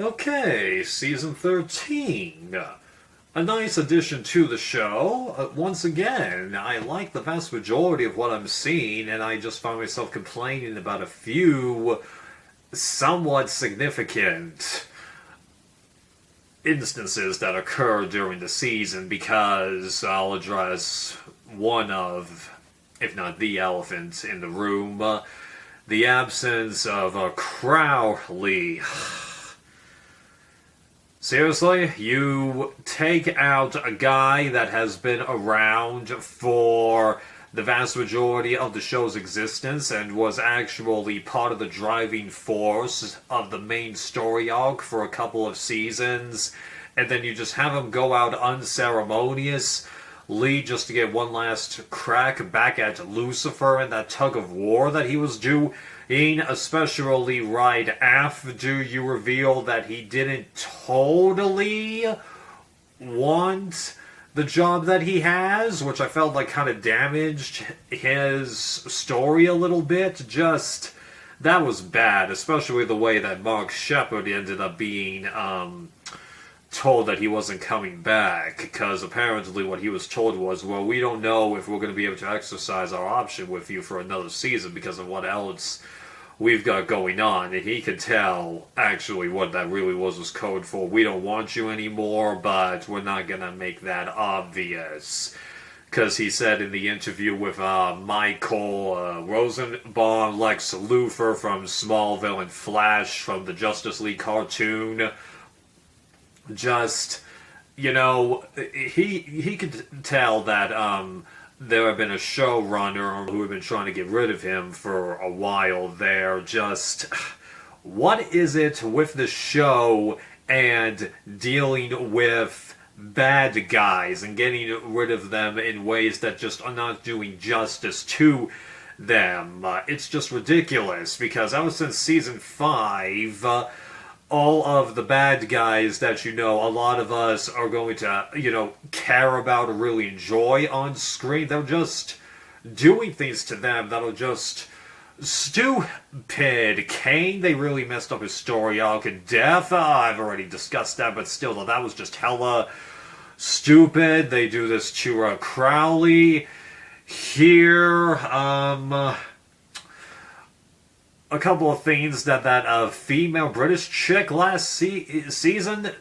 Okay, season 13. A nice addition to the show. Once again, I like the vast majority of what I'm seeing, and I just find myself complaining about a few somewhat significant instances that occur during the season because I'll address one of, if not the elephant in the room, the absence of Crowley. Seriously, you take out a guy that has been around for the vast majority of the show's existence and was actually part of the driving force of the main story arc for a couple of seasons, and then you just have him go out unceremoniously just to get one last crack back at Lucifer and that tug of war that he was doing, especially right after you reveal that he didn't totally want the job that he has, which I felt like kind of damaged his story a little bit. Just, that was bad, especially the way that Mark Shepard ended up being told that he wasn't coming back, because apparently what he was told was, well, we don't know if we're going to be able to exercise our option with you for another season because of what else we've got going on. And he could tell actually what that really was code for, we don't want you anymore, but we're not going to make that obvious. Because he said in the interview with Michael Rosenbaum, Lex Luthor from Smallville and Flash from the Justice League cartoon, just, he could tell that there had been a showrunner who had been trying to get rid of him for a while there. Just, what is it with the show and dealing with bad guys and getting rid of them in ways that just are not doing justice to them? It's just ridiculous, because ever since season 5, all of the bad guys that a lot of us are going to, care about or really enjoy on screen, they're just doing things to them that are just stupid. Kane, they really messed up his story arc. And Death, I've already discussed that, but still, though, that was just hella stupid. They do this to Crowley here. A couple of things that female British chick last season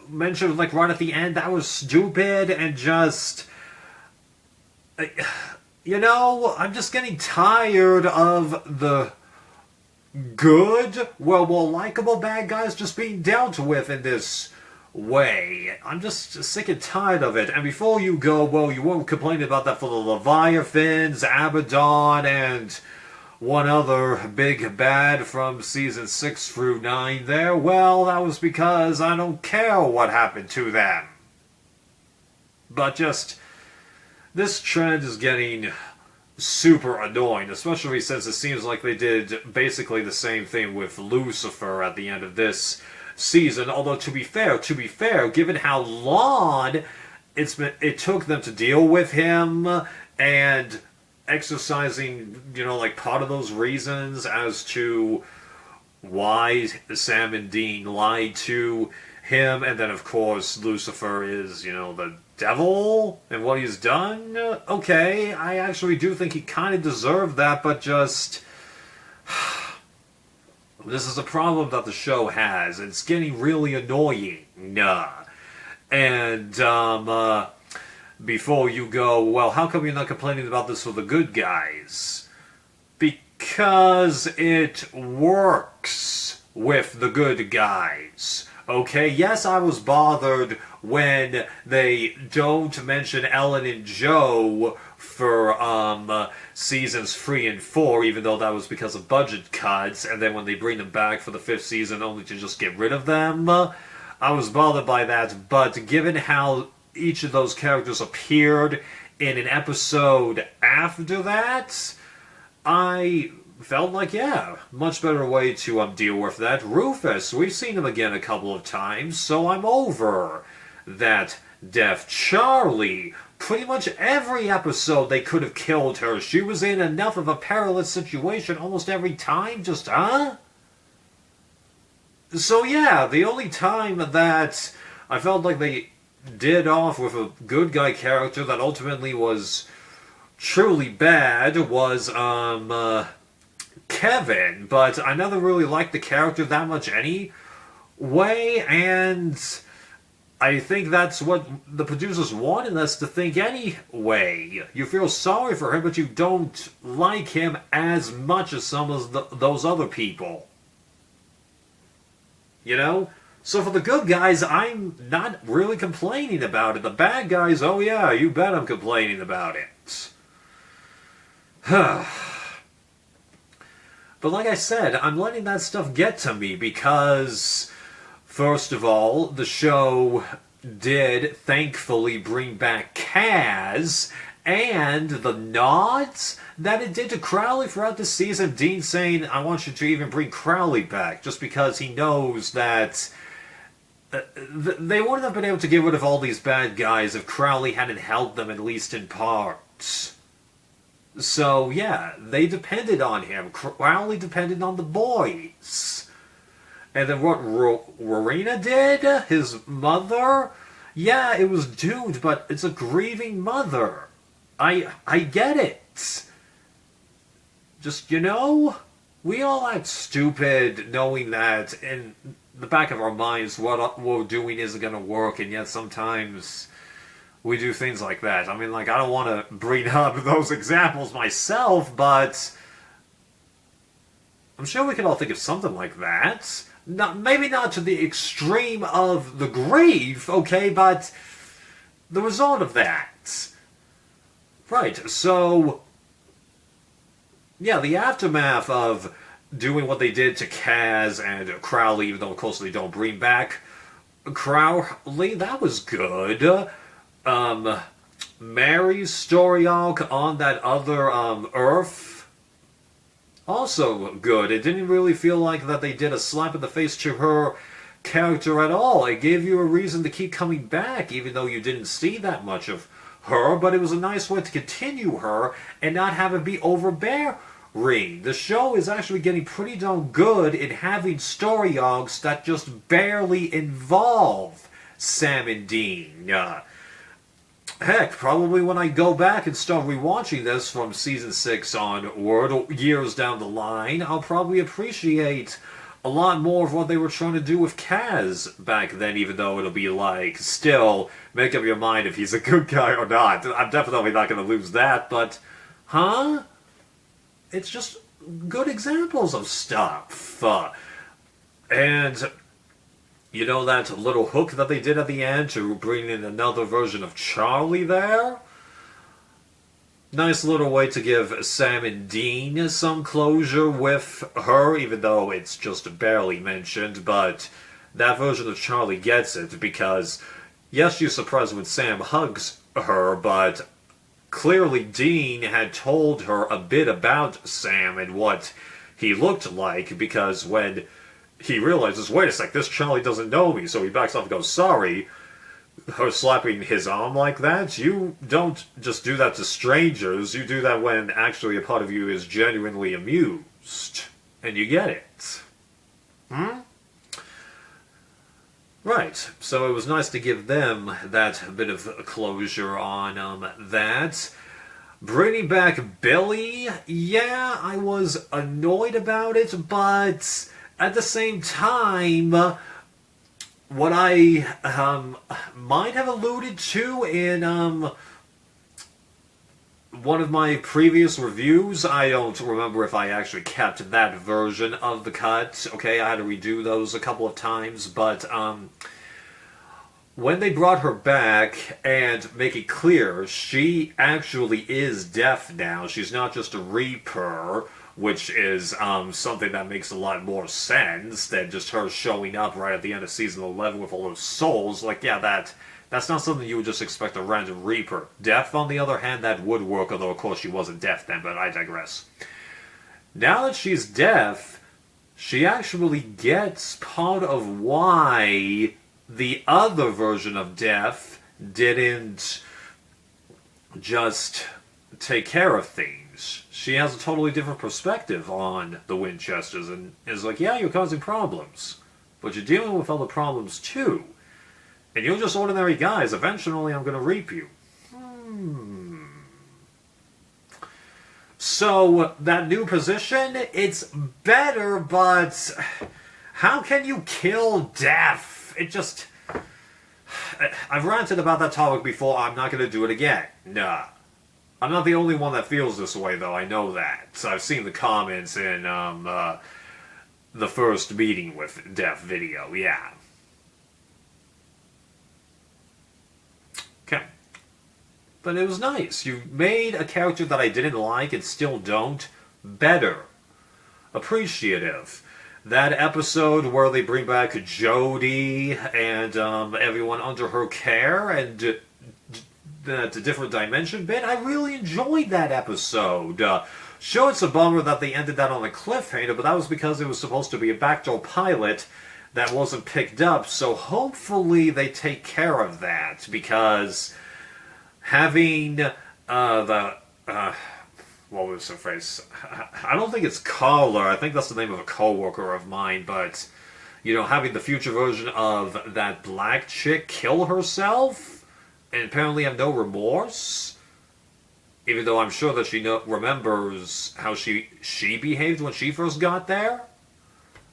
mentioned, like, right at the end, that was stupid, and just, I'm just getting tired of the good, well, more likable bad guys just being dealt with in this way. I'm just sick and tired of it. And before you go, well, you won't complain about that for the Leviathans, Abaddon, and one other big bad from season 6 through 9 there. Well, that was because I don't care what happened to them. But just, this trend is getting super annoying, especially since it seems like they did basically the same thing with Lucifer at the end of this season. Although, to be fair, given how long it took them to deal with him and exercising, like, part of those reasons as to why Sam and Dean lied to him, and then, of course, Lucifer is, the devil, and what he's done. Okay, I actually do think he kind of deserved that, but just, this is a problem that the show has. It's getting really annoying. And, before you go, well, how come you're not complaining about this for the good guys? Because it works with the good guys. Okay, yes, I was bothered when they don't mention Ellen and Joe for seasons 3 and 4, even though that was because of budget cuts, and then when they bring them back for the 5th season only to just get rid of them, I was bothered by that. But given how each of those characters appeared in an episode after that, I felt like, yeah, much better way to deal with that. Rufus, we've seen him again a couple of times, so I'm over that death. Charlie, pretty much every episode they could have killed her. She was in enough of a perilous situation almost every time, just, So yeah, the only time that I felt like they did off with a good guy character that ultimately was truly bad was Kevin, but I never really liked the character that much anyway, and I think that's what the producers wanted us to think anyway. You feel sorry for him, but you don't like him as much as some of those other people. You know? So for the good guys, I'm not really complaining about it. The bad guys, oh yeah, you bet I'm complaining about it. But like I said, I'm letting that stuff get to me because, first of all, the show did thankfully bring back Kaz, and the nods that it did to Crowley throughout the season. Dean saying, I want you to even bring Crowley back, just because he knows that they wouldn't have been able to get rid of all these bad guys if Crowley hadn't helped them, at least in part. So, yeah, they depended on him. Crowley depended on the boys. And then what Rowena did? His mother? Yeah, it was doomed, but it's a grieving mother. I get it. Just, we all act stupid knowing that in the back of our minds what we're doing isn't going to work, and yet sometimes we do things like that. I mean, like, I don't want to bring up those examples myself, but I'm sure we can all think of something like that. Maybe not to the extreme of the grief, okay, but the result of that. Right, so, yeah, the aftermath of doing what they did to Kaz and Crowley, even though, of course, they don't bring back Crowley, that was good. Mary's story arc on that other, Earth, also good. It didn't really feel like that they did a slap in the face to her character at all. It gave you a reason to keep coming back, even though you didn't see that much of her, but it was a nice way to continue her and not have it be overbearing. The show is actually getting pretty darn good in having story arcs that just barely involve Sam and Dean. Heck, probably when I go back and start rewatching this from season 6 onward, or years down the line, I'll probably appreciate a lot more of what they were trying to do with Kaz back then, even though it'll be like, still, make up your mind if he's a good guy or not. I'm definitely not going to lose that, but, it's just good examples of stuff. And that little hook that they did at the end to bring in another version of Charlie there? Nice little way to give Sam and Dean some closure with her, even though it's just barely mentioned, but that version of Charlie gets it, because, yes, you're surprised when Sam hugs her, but clearly Dean had told her a bit about Sam and what he looked like, because when he realizes, wait a sec, this Charlie doesn't know me, so he backs off and goes, sorry. Her slapping his arm like that, you don't just do that to strangers, you do that when actually a part of you is genuinely amused. And you get it. Right, so it was nice to give them that bit of closure on that. Bringing back Billy, yeah, I was annoyed about it, but at the same time, what I might have alluded to in one of my previous reviews, I don't remember if I actually kept that version of the cut. Okay, I had to redo those a couple of times, but when they brought her back and make it clear she actually is deaf now, she's not just a Reaper, which is something that makes a lot more sense than just her showing up right at the end of season 11 with all those souls. Like, yeah, that's not something you would just expect a random Reaper. Deaf, on the other hand, that would work, although of course she wasn't deaf then, but I digress. Now that she's deaf, she actually gets part of why the other version of deaf didn't just take care of things. She has a totally different perspective on the Winchesters and is like, yeah, you're causing problems, but you're dealing with other problems too. And you're just ordinary guys. Eventually, I'm going to reap you. So, that new position, it's better, but how can you kill death? It just... I've ranted about that topic before. I'm not going to do it again. Nah. I'm not the only one that feels this way, though. I know that. So I've seen the comments in the first meeting with Death video. Yeah. Okay. But it was nice. You made a character that I didn't like and still don't better. Appreciative. That episode where they bring back Jodie and everyone under her care and that different dimension bit, I really enjoyed that episode. Sure, it's a bummer that they ended that on a cliffhanger, but that was because it was supposed to be a backdoor pilot that wasn't picked up, so hopefully they take care of that, because having what was her face? I don't think it's Carla. I think that's the name of a co-worker of mine, but, you know, having the future version of that black chick kill herself and apparently have no remorse, even though I'm sure that she remembers how she behaved when she first got there.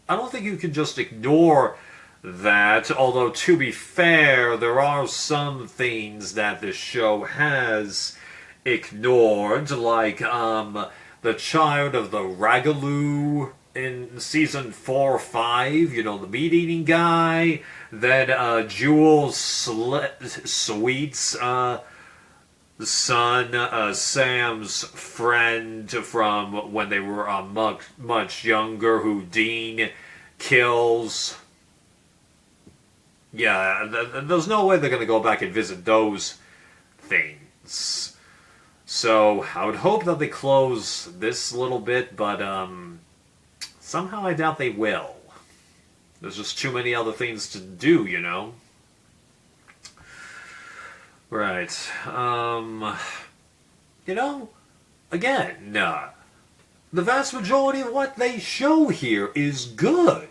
I don't think you can just ignore that, although to be fair, there are some things that this show has ignored, like the child of the Ragaloo in season 4 or 5, you know, the meat-eating guy, then Jewel Sweet's son, Sam's friend from when they were much younger, who Dean kills. Yeah, there's no way they're going to go back and visit those things. So, I would hope that they close this little bit, but somehow I doubt they will. There's just too many other things to do, you know? Right. You know, again, the vast majority of what they show here is good.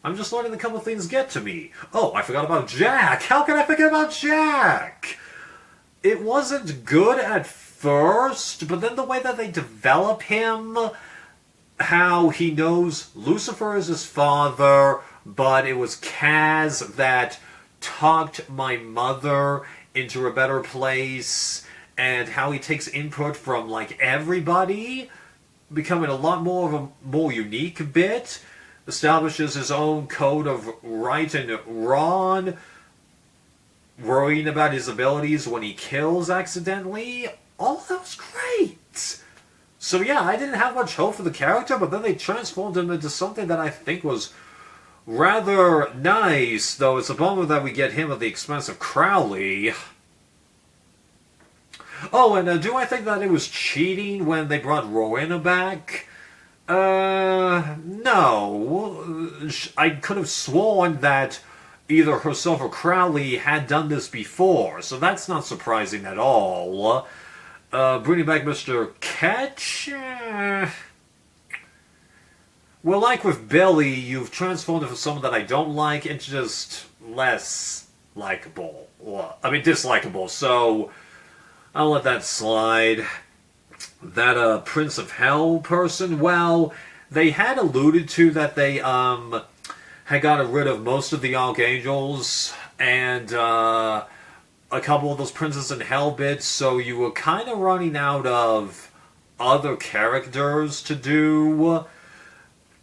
I'm just letting a couple things get to me. Oh, I forgot about Jack. How can I forget about Jack? It wasn't good at first, but then the way that they develop him, how he knows Lucifer is his father, but it was Kaz that talked my mother into a better place, and how he takes input from, like, everybody, becoming a lot more of a more unique bit, establishes his own code of right and wrong, worrying about his abilities when he kills accidentally. All that was great. So yeah, I didn't have much hope for the character, but then they transformed him into something that I think was rather nice, though it's a bummer that we get him at the expense of Crowley. Oh, and do I think that it was cheating when they brought Rowena back? No. I could have sworn that either herself or Crowley had done this before, so that's not surprising at all. Bringing back Mr. Ketch? Well, like with Billy, you've transformed it from someone that I don't like into just less likable. I mean, dislikable, so I'll let that slide. That, Prince of Hell person, well, they had alluded to that they, had gotten rid of most of the Archangels and, a couple of those Princes in Hell bits, so you were kind of running out of other characters to do.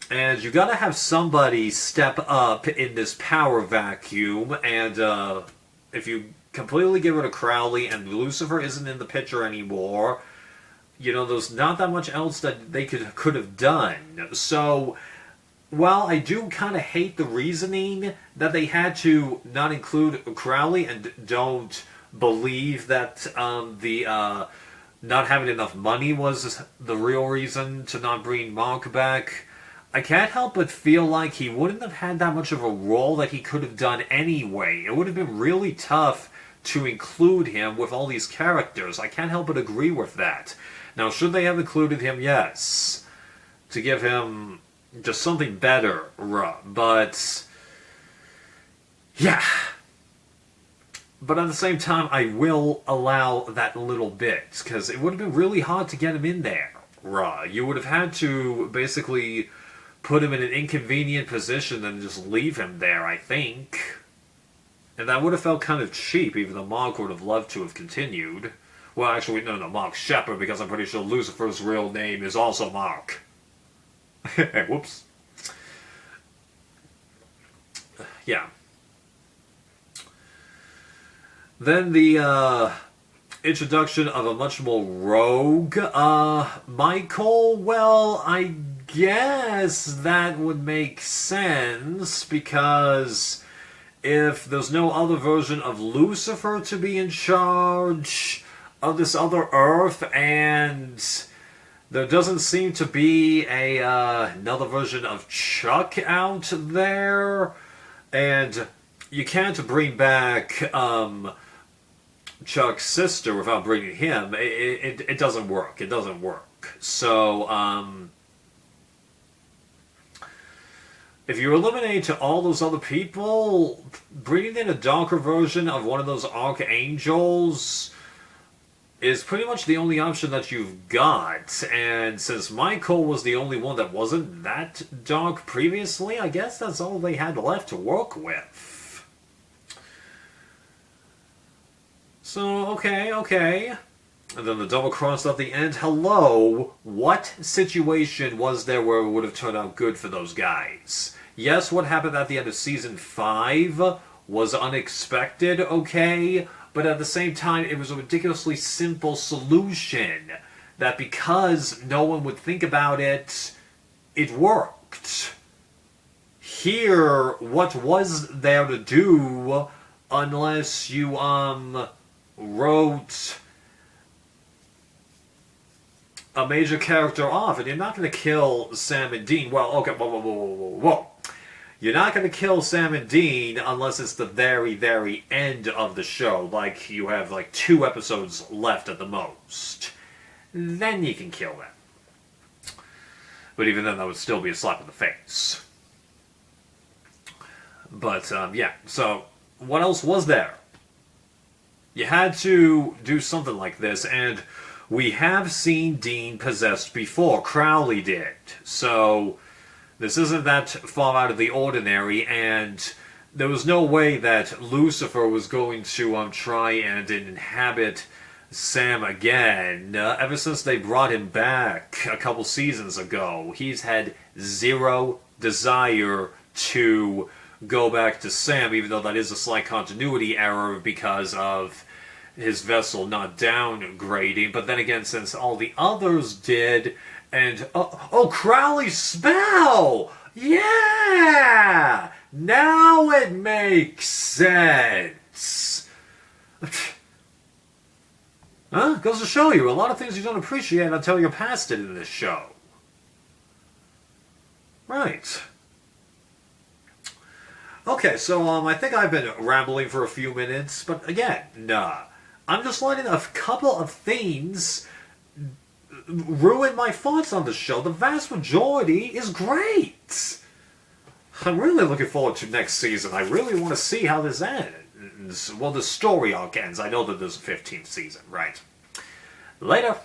And you gotta have somebody step up in this power vacuum, and if you completely get rid of Crowley and Lucifer isn't in the picture anymore, you know, there's not that much else that they could have done. So, while I do kind of hate the reasoning that they had to not include Crowley and don't believe that the not having enough money was the real reason to not bring Mark back, I can't help but feel like he wouldn't have had that much of a role that he could have done anyway. It would have been really tough to include him with all these characters. I can't help but agree with that. Now, should they have included him? Yes. To give him just something better, but yeah. But at the same time, I will allow that little bit, because it would have been really hard to get him in there. You would have had to basically put him in an inconvenient position and just leave him there, I think. And that would have felt kind of cheap, even though Mark would have loved to have continued. Well, actually, no, Mark Sheppard, because I'm pretty sure Lucifer's real name is also Mark. Whoops. Yeah. Then the introduction of a much more rogue Michael. Well, I guess that would make sense, because if there's no other version of Lucifer to be in charge of this other Earth, and there doesn't seem to be another version of Chuck out there, and you can't bring back Chuck's sister without bringing him. It doesn't work. It doesn't work. So, if you eliminate all those other people, bringing in a darker version of one of those archangels is pretty much the only option that you've got. And since Michael was the only one that wasn't that dark previously, I guess that's all they had left to work with. So, okay. And then the double cross at the end. Hello, what situation was there where it would have turned out good for those guys? Yes, what happened at the end of Season 5 was unexpected, okay? But at the same time, it was a ridiculously simple solution that, because no one would think about it, it worked. Here, what was there to do unless you, wrote a major character off? And you're not going to kill Sam and Dean. Well, okay, whoa. You're not going to kill Sam and Dean unless it's the very, very end of the show. Like, you have, 2 episodes left at the most. Then you can kill them. But even then, that would still be a slap in the face. But, yeah. So, what else was there? You had to do something like this, and we have seen Dean possessed before. Crowley did. So, this isn't that far out of the ordinary, and there was no way that Lucifer was going to try and inhabit Sam again. Ever since they brought him back a couple seasons ago, he's had zero desire to go back to Sam, even though that is a slight continuity error because of his vessel not downgrading. But then again, since all the others did, and Crowley's spell! Yeah! Now it makes sense. Huh? Goes to show you, a lot of things you don't appreciate until you're past it in this show. Right. Okay, so I think I've been rambling for a few minutes, but again, nah. I'm just letting a couple of things ruin my thoughts on the show. The vast majority is great. I'm really looking forward to next season. I really want to see how this ends. Well, the story arc ends. I know that there's a 15th season, right? Later.